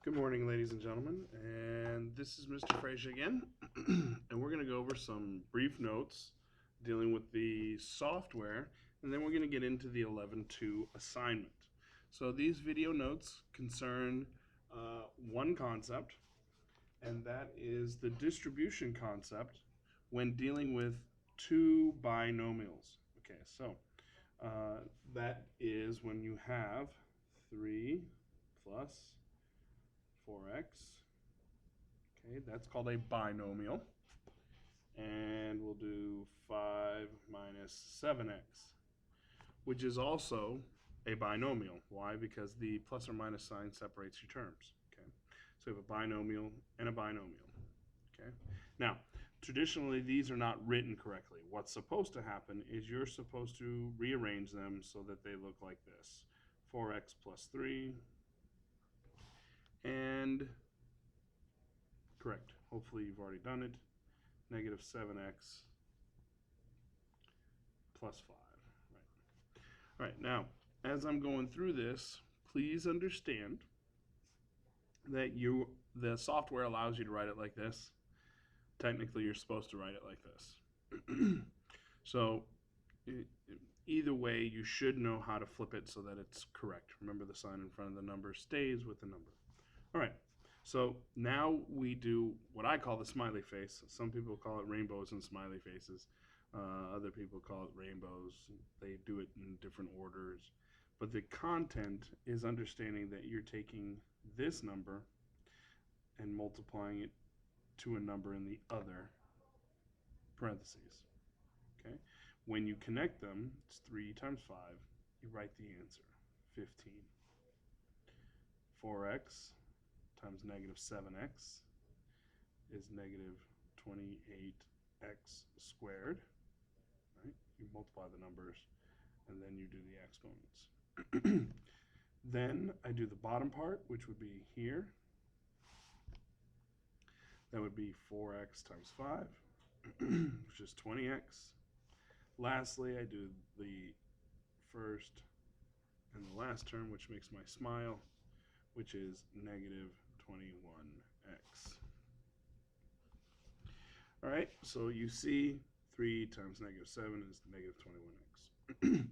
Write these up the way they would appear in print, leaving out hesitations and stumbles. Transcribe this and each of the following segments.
Good morning, ladies and gentlemen, and this is Mr. Frazier again, and we're going to go over some brief notes dealing with the software, and then we're going to get into the 11.2 assignment. So these video notes concern one concept, and that is the distribution concept when dealing with two binomials. Okay, so that is when you have 3 plus 4x. Okay, that's called a binomial. And we'll do 5 minus 7x, which is also a binomial. Why? Because the plus or minus sign separates your terms. Okay, so we have a binomial and a binomial. Okay, now traditionally these are not written correctly. What's supposed to happen is you're supposed to rearrange them so that they look like this: 4x plus 3 and correct. Hopefully you've already done it. Negative 7x plus 5. Right. All right. Now, as I'm going through this, please understand that the software allows you to write it like this. Technically, you're supposed to write it like this. So, either way, you should know how to flip it so that it's correct. Remember, the sign in front of the number stays with the number. All right. So now we do what I call the smiley face. Some people call it rainbows and smiley faces. Other people call it rainbows. They do it in different orders. But the content is understanding that you're taking this number and multiplying it to a number in the other parentheses. Okay? When you connect them, it's 3 times 5. You write the answer, 15. 4x times negative 7x is negative 28x squared. Right? You multiply the numbers and then you do the exponents. Then I do the bottom part, which would be here. That would be 4x times 5, which is 20x. Lastly, I do the first and the last term, which makes my smile, which is negative 21x. All right, so you see 3 times negative 7 is negative 21x.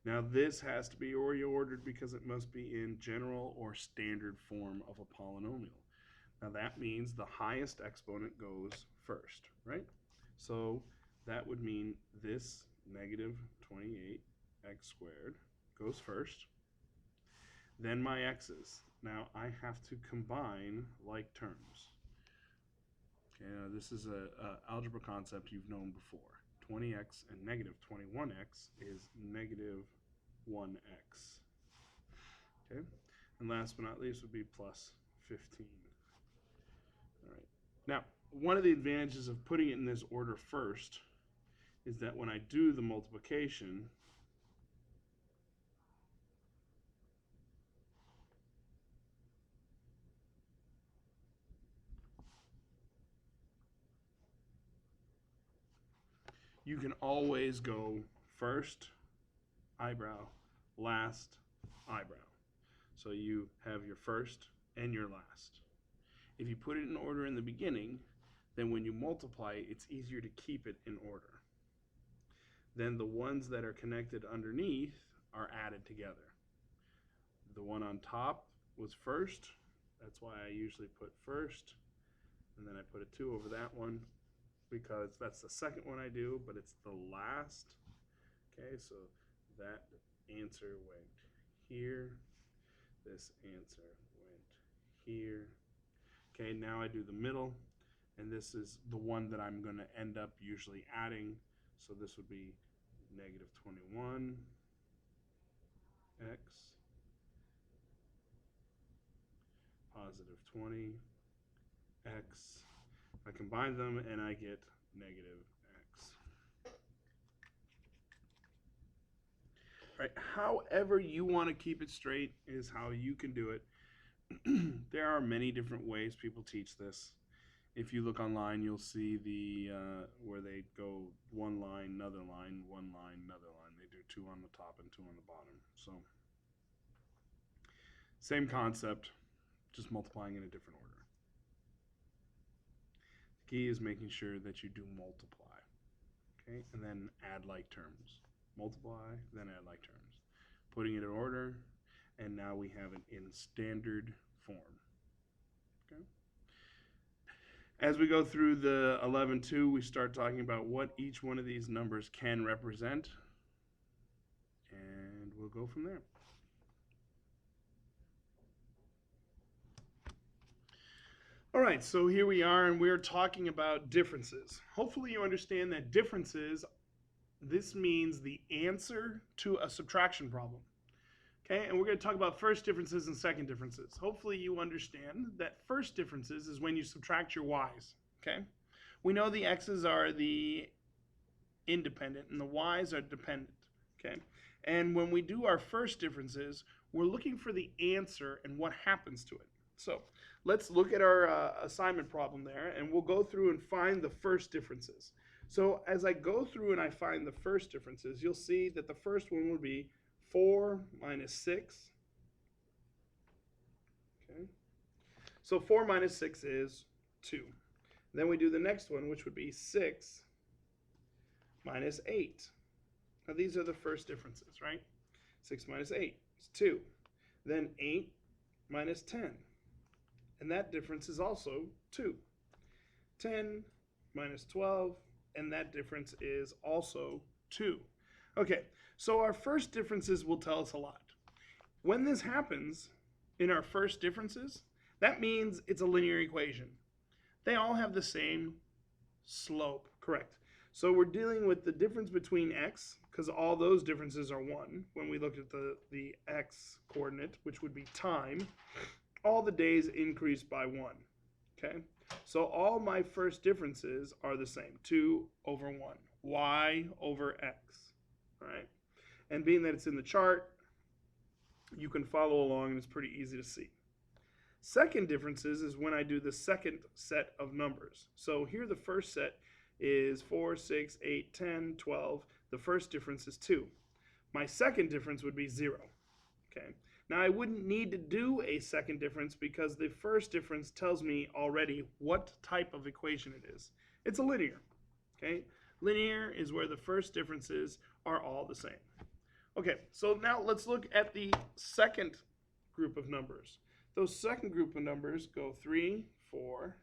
Now this has to be reordered because it must be in general or standard form of a polynomial. Now that means the highest exponent goes first, right? So that would mean this negative 28x squared goes first. Then my x's. Now I have to combine like terms. Okay, now this is a algebra concept you've known before. 20x and negative 21x is negative 1x. Okay, and last but not least would be plus 15. All right. Now, one of the advantages of putting it in this order first is that when I do the multiplication, you can always go first eyebrow, last eyebrow. So you have your first and your last. If you put it in order in the beginning, then when you multiply, it's easier to keep it in order. Then the ones that are connected underneath are added together. The one on top was first. That's why I usually put first. And then I put a 2 over that one, because that's the second one I do, but it's the last. Okay, so that answer went here. This answer went here. Okay, now I do the middle, and this is the one that I'm going to end up usually adding. So this would be negative 21x positive 20x. I combine them and I get negative x. All right, however you want to keep it straight is how you can do it. There are many different ways people teach this. If you look online, you'll see the where they go one line, another line, one line, another line. They do 2 on the top and 2 on the bottom. So same concept, just multiplying in a different order. The key is making sure that you do multiply, okay, and then add like terms. Multiply, then add like terms. Putting it in order, and now we have it in standard form. Okay. As we go through the 11-2, we start talking about what each one of these numbers can represent, and we'll go from there. All right, so here we are, and we're talking about differences. Hopefully you understand that differences, this means the answer to a subtraction problem. Okay, and we're going to talk about first differences and second differences. Hopefully you understand that first differences is when you subtract your y's. Okay, we know the x's are the independent and the y's are dependent. Okay, and when we do our first differences, we're looking for the answer and what happens to it. So let's look at our assignment problem there, and we'll go through and find the first differences. So as I go through and I find the first differences, you'll see that the first one will be 4 minus 6. Okay. So 4 minus 6 is 2. Then we do the next one, which would be 6 minus 8. Now these are the first differences, right? 6 minus 8 is 2. Then 8 minus 10. And that difference is also 2. 10 minus 12, and that difference is also 2. Okay, so our first differences will tell us a lot. When this happens in our first differences, that means it's a linear equation. They all have the same slope, correct? So we're dealing with the difference between x, because all those differences are 1. When we look at the x coordinate, which would be time, all the days increase by 1. Okay, so all my first differences are the same, 2 over 1, y over x. All right, and being that it's in the chart, you can follow along and it's pretty easy to see. Second differences is when I do the second set of numbers. So here the first set is 4, 6, 8, 10, 12. The first difference is 2. My second difference would be 0. Okay. Now I wouldn't need to do a second difference because the first difference tells me already what type of equation it is. It's a linear. Okay. Linear is where the first differences are all the same. Okay, so now let's look at the second group of numbers. Those second group of numbers go 3, 4,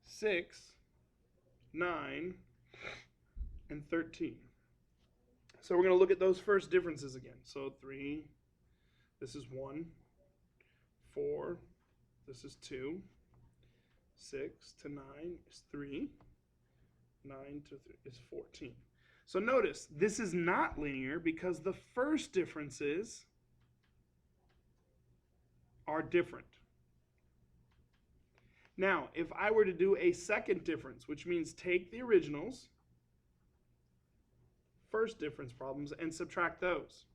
6, 9, and 13. So we're going to look at those first differences again. So 3, this is 1, 4, this is 2, 6 to 9 is 3, 9 to 3 is 14. So notice, this is not linear because the first differences are different. Now, if I were to do a second difference, which means take the originals, first difference problems, and subtract those.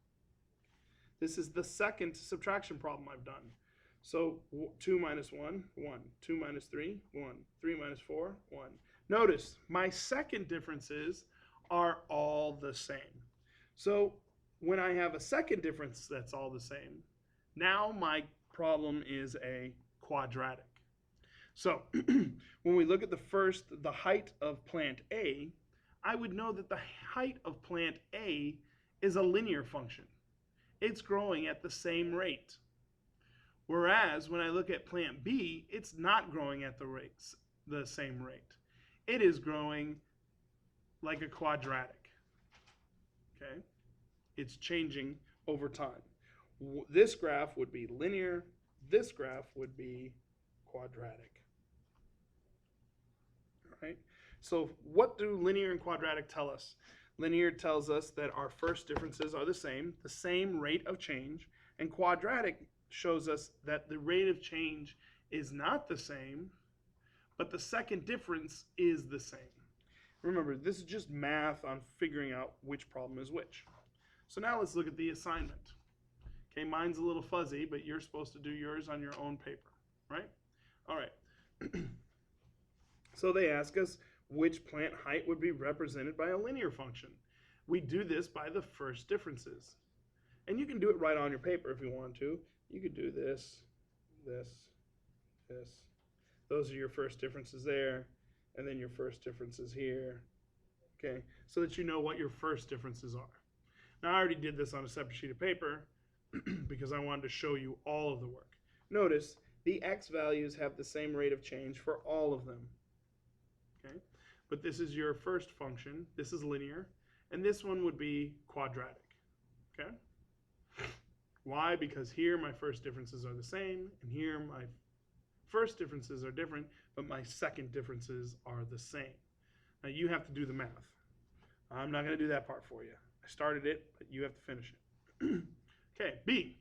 This is the second subtraction problem I've done. So 2 minus 1, 1. 2 minus 3, 1. 3 minus 4, 1. Notice, my second differences are all the same. So when I have a second difference that's all the same, now my problem is a quadratic. So when we look at the height of plant A, I would know that the height of plant A is a linear function. It's growing at the same rate. Whereas when I look at plant B, it's not growing at the same rate. It is growing like a quadratic. Okay? It's changing over time. This graph would be linear. This graph would be quadratic. All right? So what do linear and quadratic tell us? Linear tells us that our first differences are the same rate of change, and quadratic shows us that the rate of change is not the same, but the second difference is the same. Remember, this is just math on figuring out which problem is which. So now let's look at the assignment. Okay, mine's a little fuzzy, but you're supposed to do yours on your own paper, right? All right. So they ask us which plant height would be represented by a linear function. We do this by the first differences. And you can do it right on your paper if you want to. You could do this this, this. Those are your first differences there, and then your first differences here, okay? So that you know what your first differences are. Now, I already did this on a separate sheet of paper because I wanted to show you all of the work. Notice the x values have the same rate of change for all of them, okay? But this is your first function. This is linear, and this one would be quadratic, okay? Why? Because here my first differences are the same, and here my first differences are different, but my second differences are the same. Now you have to do the math. I'm not going to do that part for you. I started it, but you have to finish it. Okay, B.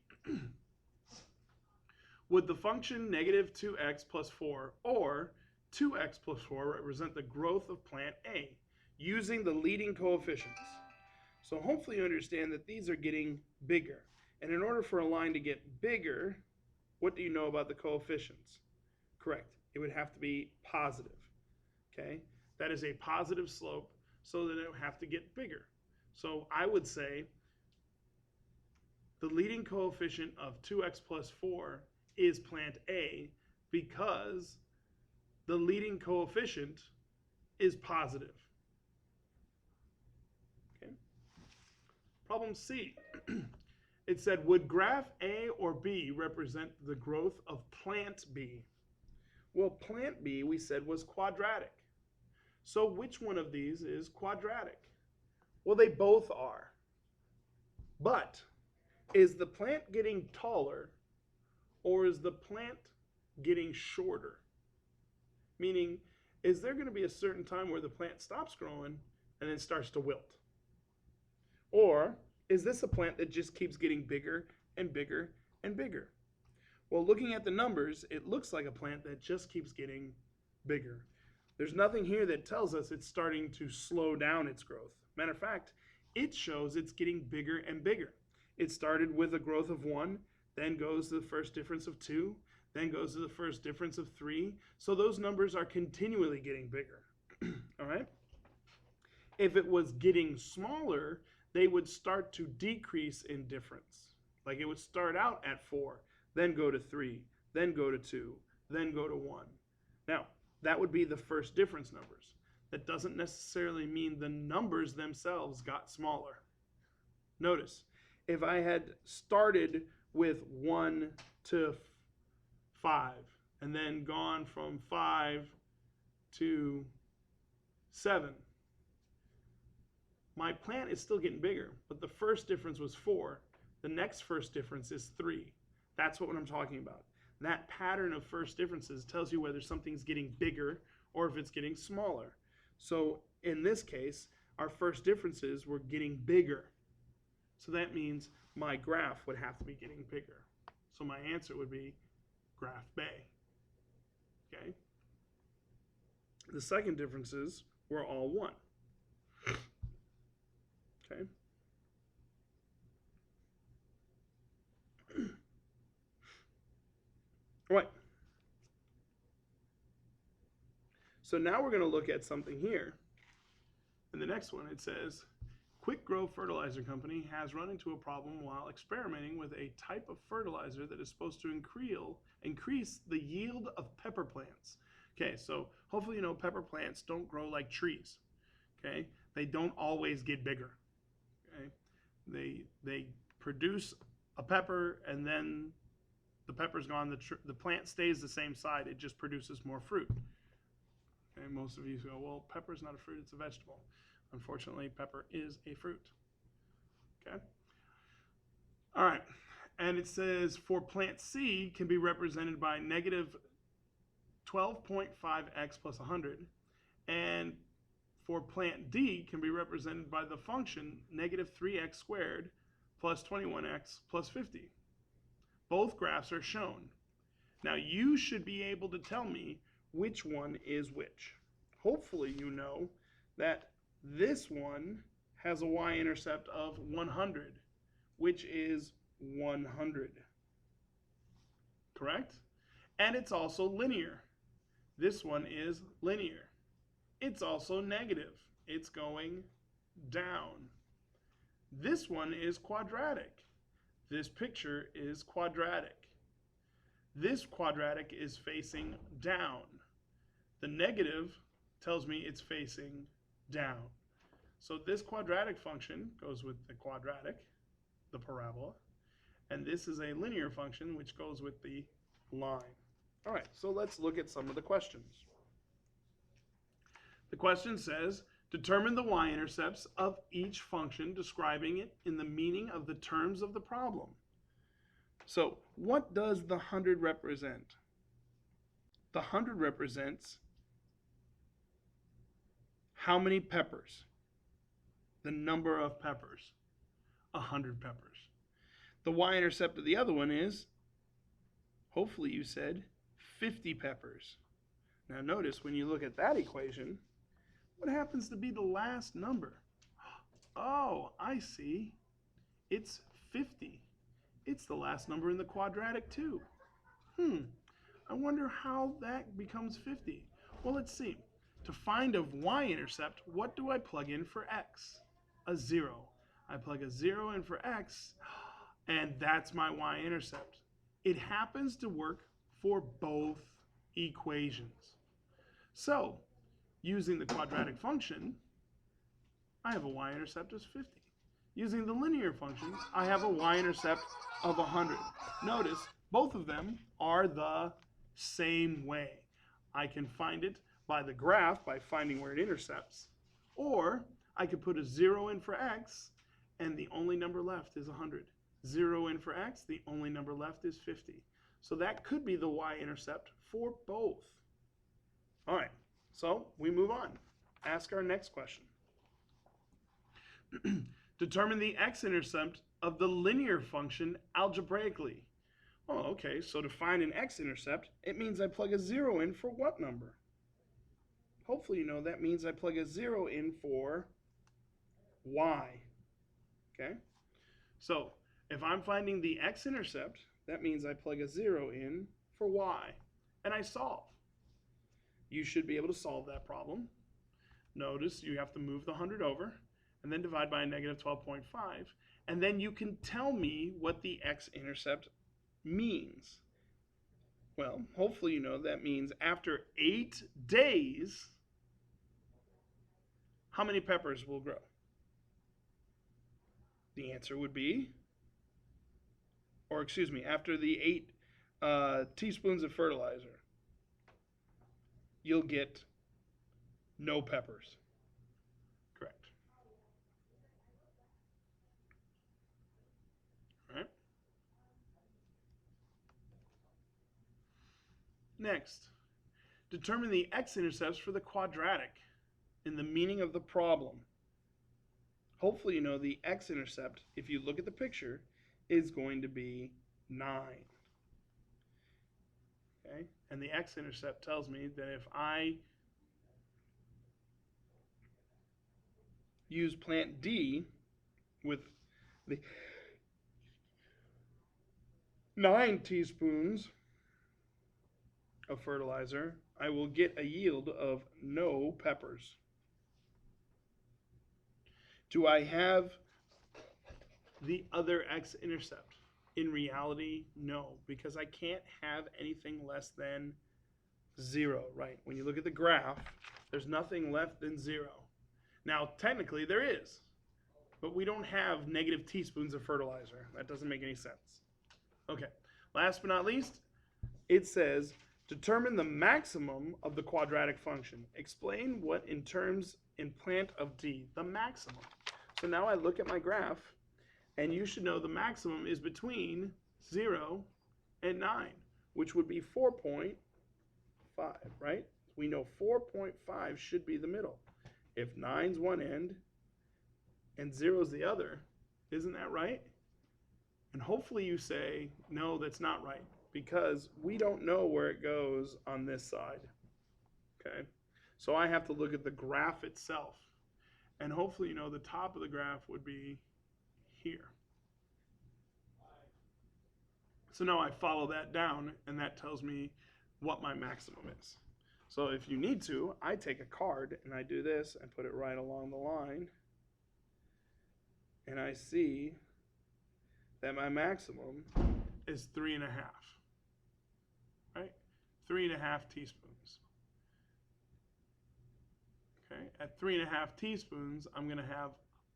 Would the function negative 2x plus 4 or 2x plus 4 represent the growth of plant A using the leading coefficients? So hopefully you understand that these are getting bigger. And in order for a line to get bigger, what do you know about the coefficients? Correct. It would have to be positive. Okay? That is a positive slope, so that it would have to get bigger. So I would say the leading coefficient of 2x plus 4 is plant A because the leading coefficient is positive. Okay? Problem C. It said, would graph A or B represent the growth of plant B? Well, plant B, we said, was quadratic. So which one of these is quadratic? Well, they both are. But is the plant getting taller or is the plant getting shorter? Meaning, is there going to be a certain time where the plant stops growing and then starts to wilt? Or is this a plant that just keeps getting bigger and bigger and bigger? Well, looking at the numbers, it looks like a plant that just keeps getting bigger. There's nothing here that tells us it's starting to slow down its growth. Matter of fact, it shows it's getting bigger and bigger. It started with a growth of 1, then goes to the first difference of 2, then goes to the first difference of 3. So those numbers are continually getting bigger. All right? If it was getting smaller, they would start to decrease in difference. Like it would start out at 4, then go to 3, then go to 2, then go to 1. Now, that would be the first difference numbers. That doesn't necessarily mean the numbers themselves got smaller. Notice, if I had started with 1 to 5, and then gone from 5 to 7, my plant is still getting bigger, but the first difference was 4. The next first difference is 3. That's what I'm talking about. That pattern of first differences tells you whether something's getting bigger or if it's getting smaller. So in this case, our first differences were getting bigger. So that means my graph would have to be getting bigger. So my answer would be graph B. Okay? The second differences were all 1. Okay? Right. So now we're going to look at something here. In the next one, it says, Quick Grow Fertilizer Company has run into a problem while experimenting with a type of fertilizer that is supposed to increase the yield of pepper plants. Okay, so hopefully you know pepper plants don't grow like trees. Okay, they don't always get bigger. Okay, they produce a pepper and then the pepper's gone. The plant stays the same side. It just produces more fruit. Okay, most of you go, well, pepper's not a fruit; it's a vegetable. Unfortunately, pepper is a fruit. Okay. All right. And it says for plant C can be represented by negative 12.5x plus 100. And for plant D can be represented by the function negative 3x squared plus 21x plus 50. Both graphs are shown. Now you should be able to tell me which one is which. Hopefully you know that this one has a y-intercept of 100, which is 100. Correct? And it's also linear. This one is linear. It's also negative. It's going down. This one is quadratic. This picture is quadratic. This quadratic is facing down. The negative tells me it's facing down. So this quadratic function goes with the quadratic, the parabola, and this is a linear function which goes with the line. All right, so let's look at some of the questions. The question says, determine the y-intercepts of each function, describing it in the meaning of the terms of the problem. So what does the 100 represent? The 100 represents how many peppers? The number of peppers, 100 peppers. The y-intercept of the other one is, hopefully you said, 50 peppers. Now notice when you look at that equation, what happens to be the last number? Oh, I see. It's 50. It's the last number in the quadratic too. I wonder how that becomes 50. Well, let's see. To find a y-intercept, what do I plug in for x? A 0. I plug a 0 in for x, and that's my y-intercept. It happens to work for both equations. So, using the quadratic function, I have a y-intercept as 50. Using the linear function, I have a y-intercept of 100. Notice, both of them are the same way. I can find it by the graph, by finding where it intercepts, or I could put a 0 in for x, and the only number left is 100. 0 in for x, the only number left is 50. So that could be the y-intercept for both. All right, so we move on. Ask our next question. Determine the x-intercept of the linear function algebraically. Oh, okay, so to find an x-intercept, it means I plug a 0 in for what number? Hopefully you know that means I plug a 0 in for y. Okay? So if I'm finding the x-intercept, that means I plug a 0 in for y. And I solve. You should be able to solve that problem. Notice you have to move the 100 over and then divide by a negative 12.5. And then you can tell me what the x-intercept means. Well, hopefully you know that means after 8 days, how many peppers will grow? The answer would be, or excuse me, after the 8 teaspoons of fertilizer, you'll get no peppers. Correct. All right. Next, determine the x-intercepts for the quadratic in the meaning of the problem. Hopefully you know the x-intercept, if you look at the picture, is going to be 9. Okay? And the x-intercept tells me that if I use plant D with the 9 teaspoons of fertilizer, I will get a yield of no peppers. Do I have the other x-intercept? In reality, no, because I can't have anything less than 0, right? When you look at the graph, there's nothing left than 0. Now, technically, there is, but we don't have negative teaspoons of fertilizer. That doesn't make any sense. Okay, last but not least, it says, determine the maximum of the quadratic function. Explain what in terms in plant of D, the maximum. So now I look at my graph, and you should know the maximum is between 0 and 9, which would be 4.5, right? We know 4.5 should be the middle. If 9's one end and 0's the other, isn't that right? And hopefully you say, no, that's not right, because we don't know where it goes on this side. Okay? So I have to look at the graph itself. And hopefully you know the top of the graph would be here. So now I follow that down, and that tells me what my maximum is. So if you need to, I take a card and I do this and put it right along the line, and I see that my maximum is 3.5. 3½ teaspoons. Okay, at 3½ teaspoons, I'm going to have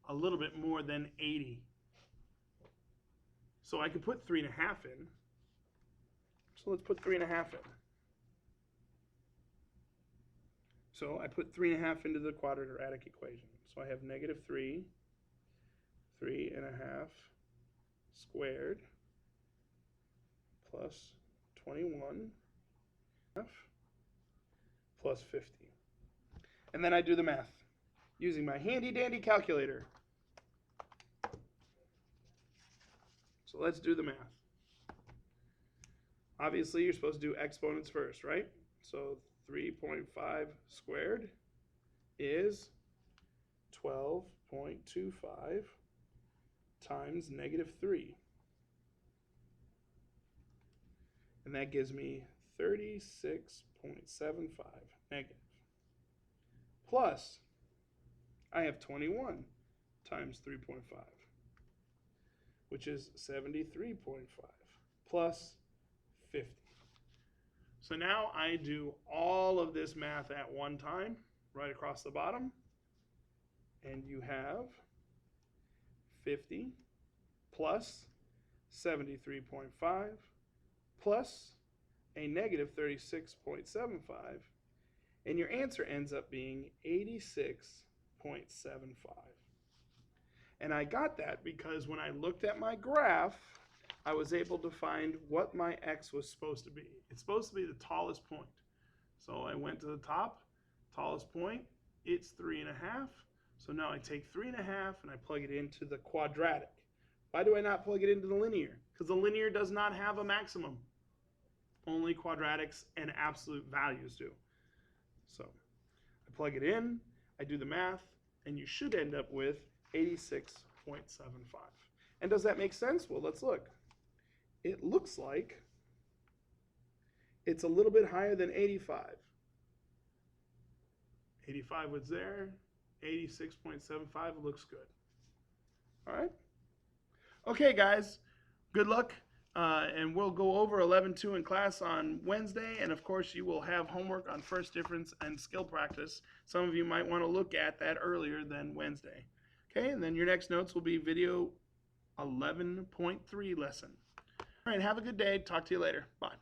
a little bit more than 80. So I could put 3½ in. So let's put 3½ in. So I put 3½ into the quadratic equation. So I have -3, 3½ squared plus 21 plus 50. And then I do the math using my handy dandy calculator. So let's do the math. Obviously, you're supposed to do exponents first, right? So 3.5 squared is 12.25 times -3. And that gives me 36.75 negative. Plus, I have 21 times 3.5, which is 73.5, plus 50. So now I do all of this math at one time, right across the bottom, and you have 50 plus 73.5 plus a -36.75, and your answer ends up being 86.75. And I got that because when I looked at my graph, I was able to find what my x was supposed to be. It's supposed to be the tallest point. So I went to the top, tallest point, it's 3½ So now I take 3½ and I plug it into the quadratic. Why do I not plug it into the linear? Because the linear does not have a maximum. Only quadratics and absolute values do. So I plug it in, I do the math, and you should end up with 86.75. And does that make sense? Well, let's look. It looks like it's a little bit higher than 85. 85 was there. 86.75 looks good. All right. Okay, guys. Good luck. And we'll go over 11.2 in class on Wednesday. And, of course, you will have homework on first difference and skill practice. Some of you might want to look at that earlier than Wednesday. Okay, and then your next notes will be video 11.3 lesson. All right, have a good day. Talk to you later. Bye.